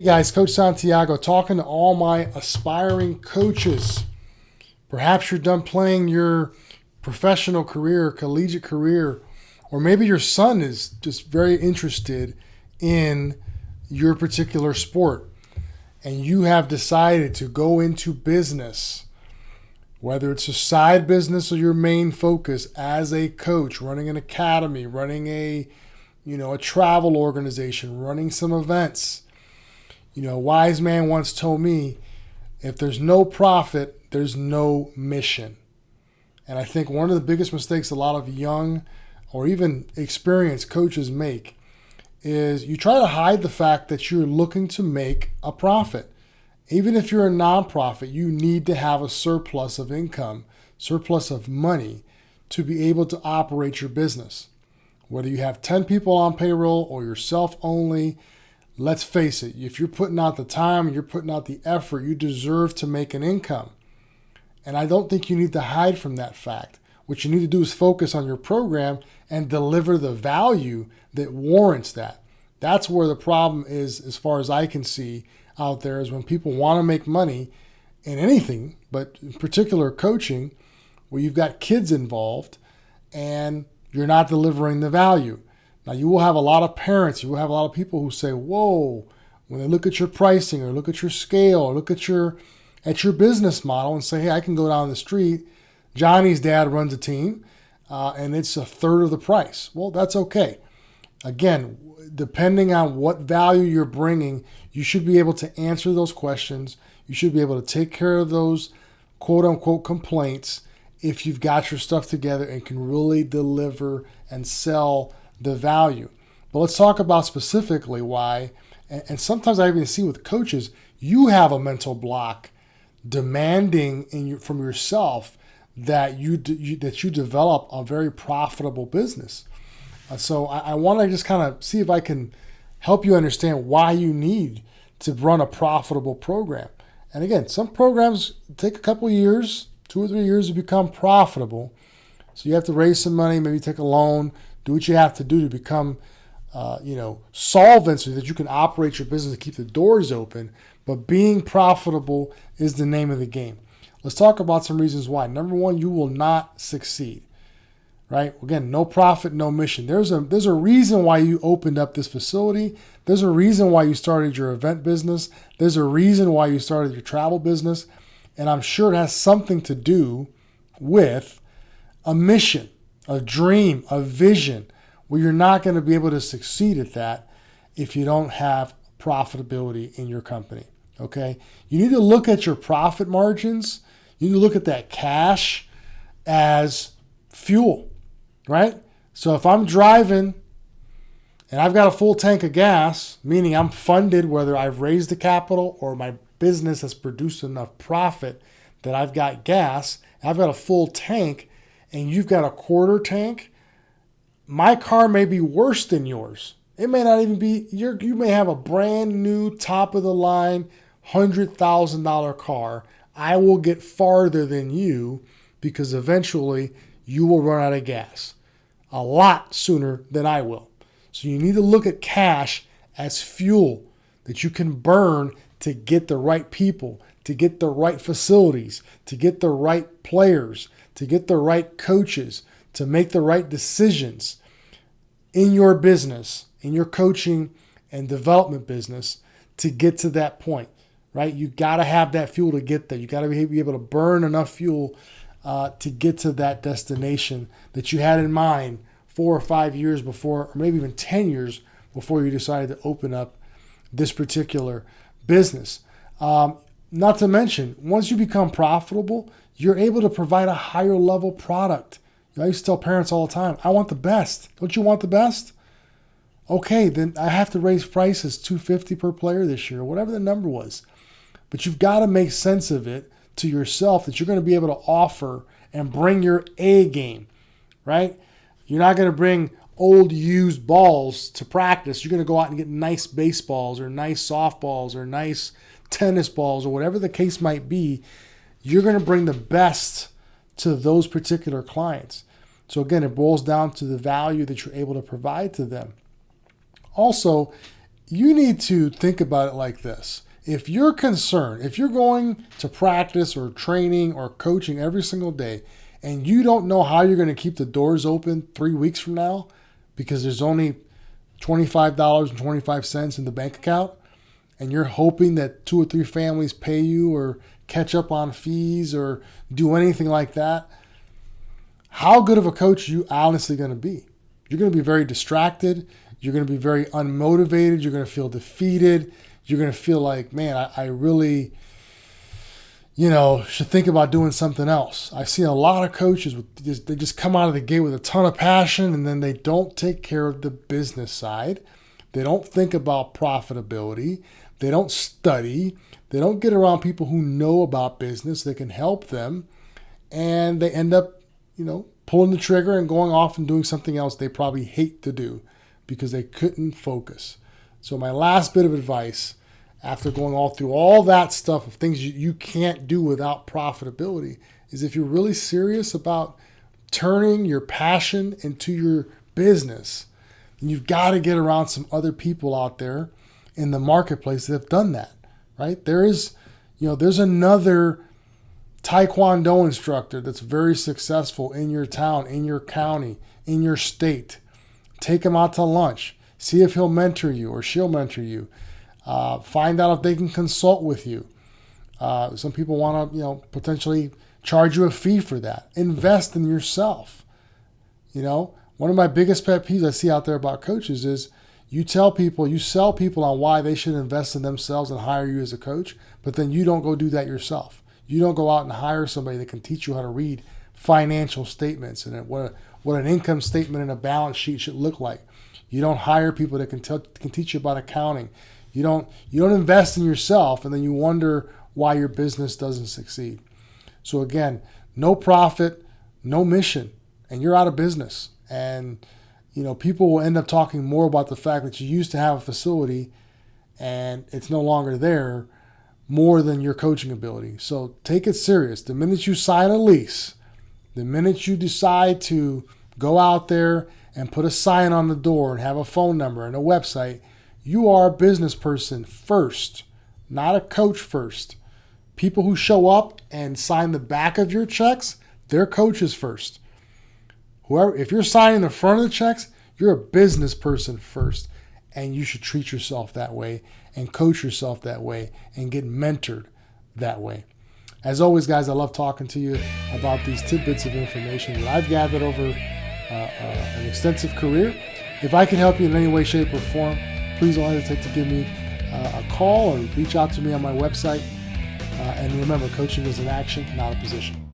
Hey guys, Coach Santiago talking to all my aspiring coaches. Perhaps you're done playing your professional career, collegiate career, or maybe your son is just very interested in your particular sport and you have decided to go into business, whether it's a side business or your main focus as a coach, running an academy, running a travel organization, running some events. A wise man once told me, if there's no profit, there's no mission. And I think one of the biggest mistakes a lot of young or even experienced coaches make is you try to hide the fact that you're looking to make a profit. Even if you're a nonprofit, you need to have a surplus of income, surplus of money to be able to operate your business. Whether you have 10 people on payroll or yourself only, let's face it, if you're putting out the time, you're putting out the effort, you deserve to make an income. And I don't think you need to hide from that fact. What you need to do is focus on your program and deliver the value that warrants that. That's where the problem is, as far as I can see out there, is when people want to make money in anything, but in particular coaching, where you've got kids involved and you're not delivering the value. Now, you will have a lot of parents, you will have a lot of people who say, whoa, when they look at your pricing or look at your scale or look at your business model and say, hey, I can go down the street, Johnny's dad runs a team, and it's a third of the price. Well, that's okay. Again, depending on what value you're bringing, you should be able to answer those questions. You should be able to take care of those quote-unquote complaints if you've got your stuff together and can really deliver and sell the value. But let's talk about specifically why, and sometimes I even see with coaches, you have a mental block demanding from yourself that you develop a very profitable business. So I want to just kind of see if I can help you understand why you need to run a profitable program. And again, some programs take a couple years, 2 or 3 years to become profitable. So you have to raise some money, maybe take a loan, do what you have to do to become solvent so that you can operate your business and keep the doors open. But being profitable is the name of the game. Let's talk about some reasons why. Number one, you will not succeed, right? Again, no profit, no mission. There's a reason why you opened up this facility. There's a reason why you started your event business. There's a reason why you started your travel business. And I'm sure it has something to do with a mission, a dream, a vision, where you're not going to be able to succeed at that if you don't have profitability in your company, okay? You need to look at your profit margins. You need to look at that cash as fuel, right? So if I'm driving and I've got a full tank of gas, meaning I'm funded, whether I've raised the capital or my business has produced enough profit that I've got gas, I've got a full tank, and you've got a quarter tank, my car may be worse than yours. It may not even be, you may have a brand new top of the line $100,000 car. I will get farther than you because eventually you will run out of gas a lot sooner than I will. So you need to look at cash as fuel that you can burn to get the right people, to get the right facilities, to get the right players, to get the right coaches, to make the right decisions in your business, in your coaching and development business to get to that point, right? You got to have that fuel to get there. You got to be able to burn enough fuel to get to that destination that you had in mind 4 or 5 years before, or maybe even 10 years before you decided to open up this particular business. Not to mention, once you become profitable, you're able to provide a higher level product. I used to tell parents all the time, I want the best. Don't you want the best? Okay, then I have to raise prices $250 per player this year, whatever the number was. But you've got to make sense of it to yourself that you're going to be able to offer and bring your A game, right? You're not going to bring old used balls to practice. You're going to go out and get nice baseballs or nice softballs or nice tennis balls or whatever the case might be. You're going to bring the best to those particular clients. So again, it boils down to the value that you're able to provide to them. Also, you need to think about it like this. If you're concerned, if you're going to practice or training or coaching every single day and you don't know how you're going to keep the doors open 3 weeks from now because there's only $25.25 in the bank account, and you're hoping that 2 or 3 families pay you or catch up on fees or do anything like that, how good of a coach are you honestly going to be? You're going to be very distracted. You're going to be very unmotivated. You're going to feel defeated. You're going to feel like, man, I really, should think about doing something else. I've seen a lot of coaches, they just come out of the gate with a ton of passion, and then they don't take care of the business side. They don't think about profitability. They don't study. They don't get around people who know about business that can help them. And they end up, pulling the trigger and going off and doing something else they probably hate to do because they couldn't focus. So my last bit of advice, after going all through all that stuff of things you can't do without profitability, is if you're really serious about turning your passion into your business, then you've got to get around some other people out there in the marketplace that have done that, right? There's another Taekwondo instructor that's very successful in your town, in your county, in your state. Take him out to lunch. See if he'll mentor you or she'll mentor you. Find out if they can consult with you. Some people want to, potentially charge you a fee for that. Invest in yourself. One of my biggest pet peeves I see out there about coaches is you sell people on why they should invest in themselves and hire you as a coach, but then you don't go do that yourself. You don't go out and hire somebody that can teach you how to read financial statements and what an income statement and a balance sheet should look like. You don't hire people that can teach you about accounting. You don't invest in yourself, and then you wonder why your business doesn't succeed. So again, no profit, no mission, and you're out of business. And people will end up talking more about the fact that you used to have a facility and it's no longer there, more than your coaching ability. So take it serious. The minute you sign a lease, the minute you decide to go out there and put a sign on the door and have a phone number and a website, you are a business person first, not a coach first. People who show up and sign the back of your checks, they're coaches first. If you're signing the front of the checks, you're a business person first. And you should treat yourself that way and coach yourself that way and get mentored that way. As always, guys, I love talking to you about these tidbits of information that I've gathered over an extensive career. If I can help you in any way, shape, or form, please don't hesitate to give me a call or reach out to me on my website. And remember, coaching is an action, not a position.